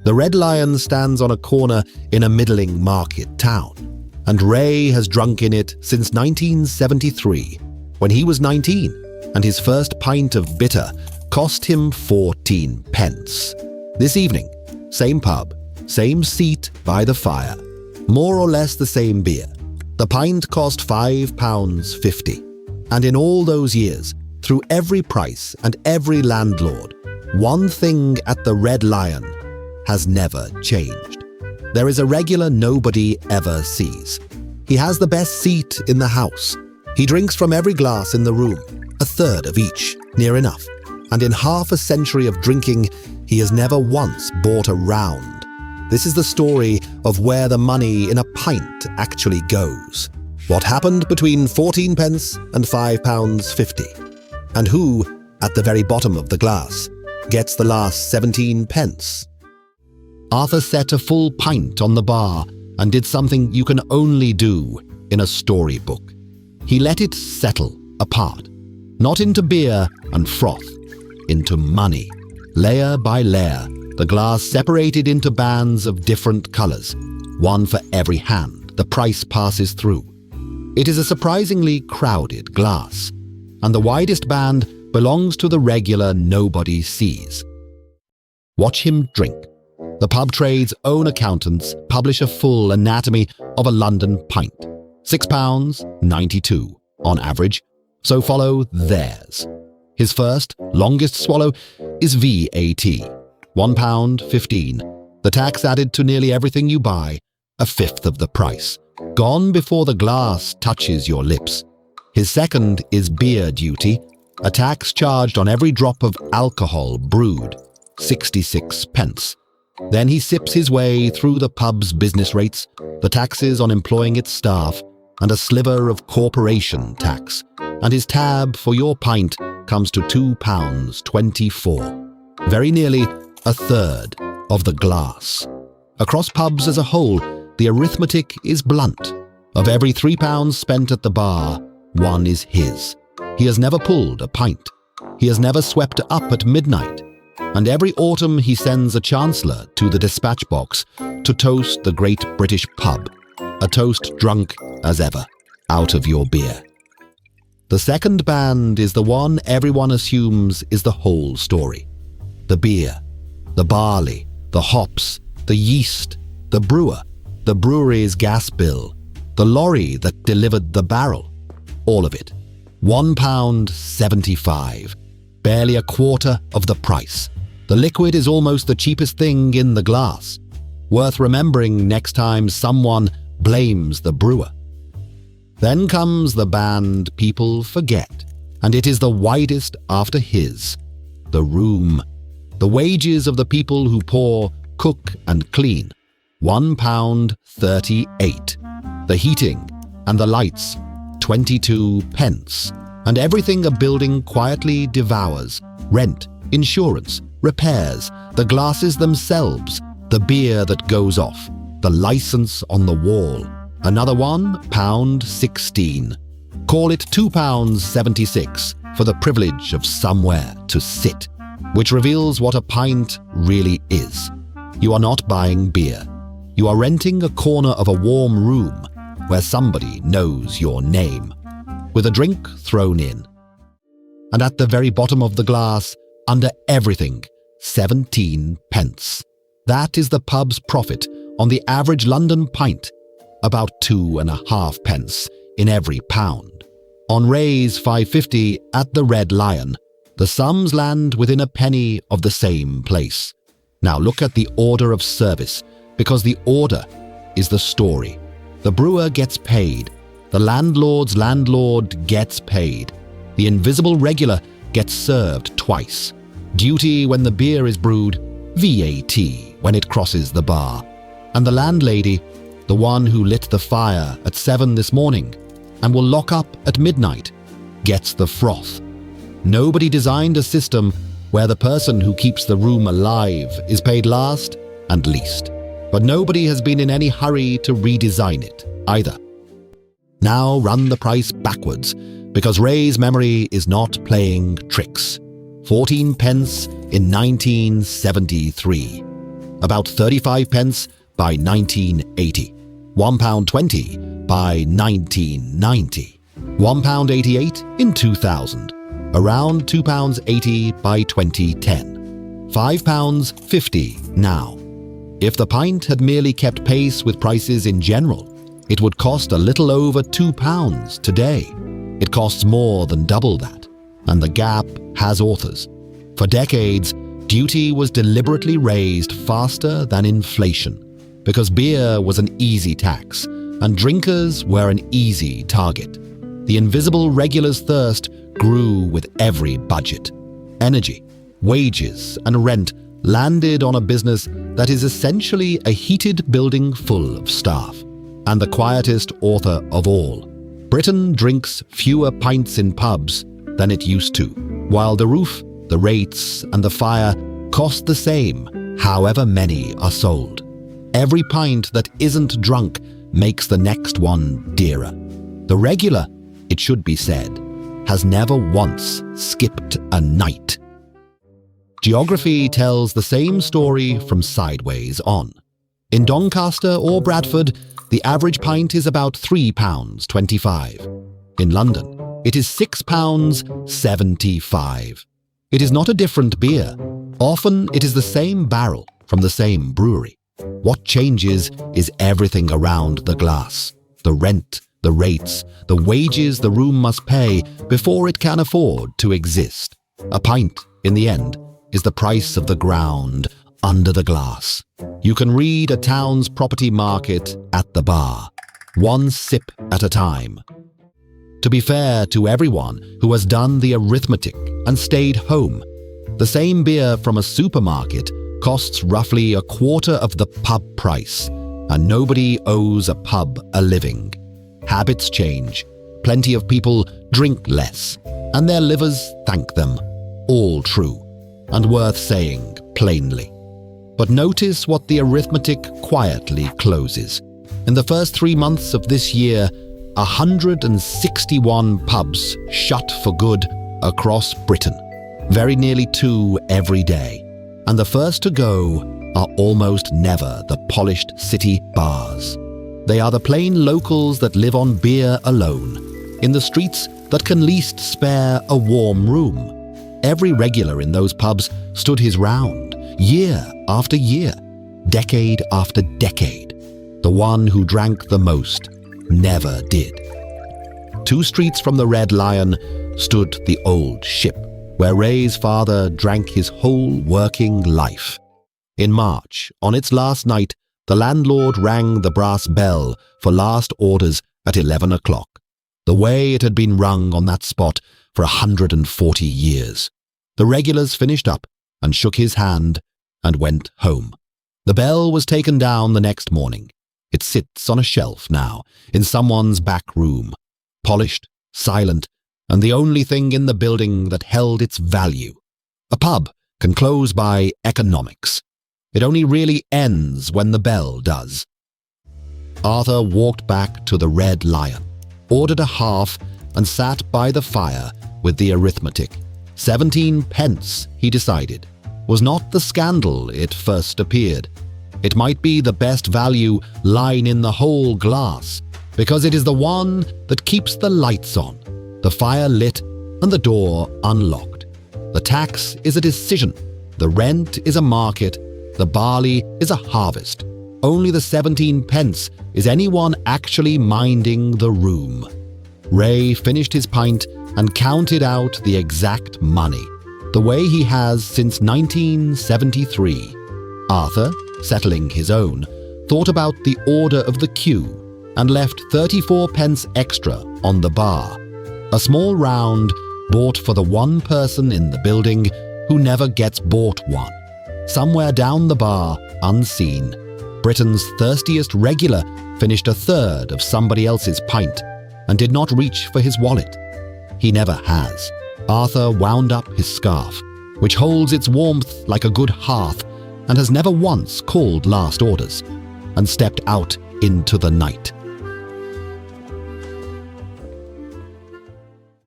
The Red Lion stands on a corner in a middling market town, and Ray has drunk in it since 1973, when he was 19, and his first pint of bitter cost him 14 pence. This evening, same pub, same seat by the fire, more or less the same beer. The pint cost £5.50, and in all those years, through every price and every landlord, one thing at the Red Lion has never changed. There is a regular nobody ever sees. He has the best seat in the house. He drinks from every glass in the room, a third of each, near enough. And in half a century of drinking, he has never once bought a round. This is the story of where the money in a pint actually goes. What happened between 14 pence and £5.50? And who, at the very bottom of the glass, gets the last 17 pence? Arthur set a full pint on the bar and did something you can only do in a storybook. He let it settle apart, not into beer and froth, into money. Layer by layer, the glass separated into bands of different colors, one for every hand the price passes through. It is a surprisingly crowded glass, and the widest band belongs to the regular nobody sees. Watch him drink. The pub trade's own accountants publish a full anatomy of a London pint, £6.92 on average, so follow theirs. His first, longest swallow is VAT, £1.15, the tax added to nearly everything you buy, a fifth of the price, gone before the glass touches your lips. His second is beer duty, a tax charged on every drop of alcohol brewed, 66 pence. Then he sips his way through the pub's business rates, the taxes on employing its staff, and a sliver of corporation tax, and his tab for your pint comes to £2.24, very nearly a third of the glass. Across pubs as a whole, the arithmetic is blunt. Of every £3 spent at the bar, one is his. He has never pulled a pint. He has never swept up at midnight. And every autumn he sends a chancellor to the dispatch box to toast the great British pub, a toast drunk as ever, out of your beer. The second band is the one everyone assumes is the whole story. The beer, the barley, the hops, the yeast, the brewer, the brewery's gas bill, the lorry that delivered the barrel, all of it. £1.75, barely a quarter of the price. The liquid is almost the cheapest thing in the glass. Worth remembering next time someone blames the brewer. Then comes the band people forget, and it is the widest after his. The room. The wages of the people who pour, cook and clean. £1.38. The heating and the lights, 22 pence. And everything a building quietly devours. Rent, insurance, repairs, the glasses themselves, the beer that goes off, the license on the wall. Another £1.16. Call it £2.76 for the privilege of somewhere to sit, which reveals what a pint really is. You are not buying beer. You are renting a corner of a warm room where somebody knows your name, with a drink thrown in. And at the very bottom of the glass, under everything, 17 pence. That is the pub's profit on the average London pint, about 2.5 pence in every pound. On Ray's £5.50 at the Red Lion, the sums land within a penny of the same place. Now look at the order of service, because the order is the story. The brewer gets paid. The landlord's landlord gets paid. The invisible regular gets served twice. Duty when the beer is brewed, VAT when it crosses the bar. And the landlady, the one who lit the fire at 7 this morning and will lock up at midnight, gets the froth. Nobody designed a system where the person who keeps the room alive is paid last and least. But nobody has been in any hurry to redesign it either. Now run the price backwards, because Ray's memory is not playing tricks. 14 pence in 1973. about 35 pence by 1980, £1.20 by 1990, £1.88 in 2000, around £2.80 by 2010, £5.50 now. If the pint had merely kept pace with prices in general, it would cost a little over £2 today. It costs more than double that, and the gap has authors. For decades, duty was deliberately raised faster than inflation, because beer was an easy tax, and drinkers were an easy target. The invisible regular's thirst grew with every budget. Energy, wages, and rent landed on a business that is essentially a heated building full of staff. And the quietest author of all, Britain drinks fewer pints in pubs than it used to, while the roof, the rates, and the fire cost the same, however many are sold. Every pint that isn't drunk makes the next one dearer. The regular, it should be said, has never once skipped a night. Geography tells the same story from sideways on. In Doncaster or Bradford, the average pint is about £3.25. In London, it is £6.75. It is not a different beer. Often it is the same barrel from the same brewery. What changes is everything around the glass. The rent, the rates, the wages the room must pay before it can afford to exist. A pint, in the end, is the price of the ground under the glass. You can read a town's property market at the bar, one sip at a time. To be fair to everyone who has done the arithmetic and stayed home, the same beer from a supermarket costs roughly a quarter of the pub price, and nobody owes a pub a living. Habits change. Plenty of people drink less, and their livers thank them. All true, and worth saying plainly. But notice what the arithmetic quietly closes. In the first 3 months of this year, 161 pubs shut for good across Britain, very nearly 2 every day. And the first to go are almost never the polished city bars. They are the plain locals that live on beer alone, in the streets that can least spare a warm room. Every regular in those pubs stood his round, year after year, decade after decade. The one who drank the most never did. 2 streets from the Red Lion stood the Old Ship, where Ray's father drank his whole working life. In March, on its last night, the landlord rang the brass bell for last orders at 11 o'clock, the way it had been rung on that spot for 140 years. The regulars finished up and shook his hand and went home. The bell was taken down the next morning. It sits on a shelf now, in someone's back room, polished, silent, and the only thing in the building that held its value. A pub can close by economics. It only really ends when the bell does. Arthur walked back to the Red Lion, ordered a half, and sat by the fire with the arithmetic. 17 pence, he decided, was not the scandal it first appeared. It might be the best value line in the whole glass, because it is the one that keeps the lights on, the fire lit, and the door unlocked. The tax is a decision, the rent is a market, the barley is a harvest. Only the 17 pence is anyone actually minding the room. Ray finished his pint and counted out the exact money, the way he has since 1973. Arthur, settling his own, thought about the order of the queue and left 34 pence extra on the bar, a small round bought for the one person in the building who never gets bought one. Somewhere down the bar, unseen, Britain's thirstiest regular finished a third of somebody else's pint and did not reach for his wallet. He never has. Arthur wound up his scarf, which holds its warmth like a good hearth and has never once called last orders, and stepped out into the night.